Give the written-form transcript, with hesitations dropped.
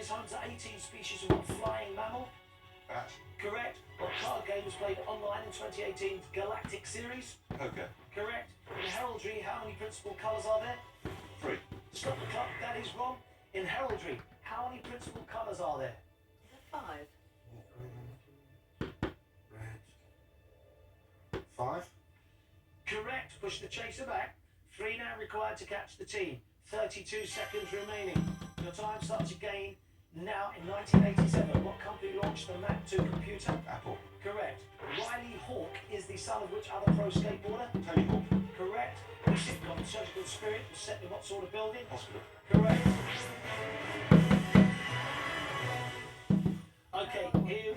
home to 18 species of what flying mammal? Bat. Correct. What card game was played online in 2018's Galactic Series? Poker. Correct. In heraldry, how many principal colours are there? 3. Stop the clock, that is wrong. In heraldry, how many principal colours are there? 5. Red. 5. Correct. Push the chaser back. 3 now required to catch the team. 32 seconds remaining. Your time starts again. Now, in 1987, what company launched the Mac 2 computer? Apple. Correct. Riley Hawk is the son of which other pro skateboarder? Tony Hawk. Correct. The sitcom Surgical Spirit was set in what sort of building? Hospital. Correct. Okay, here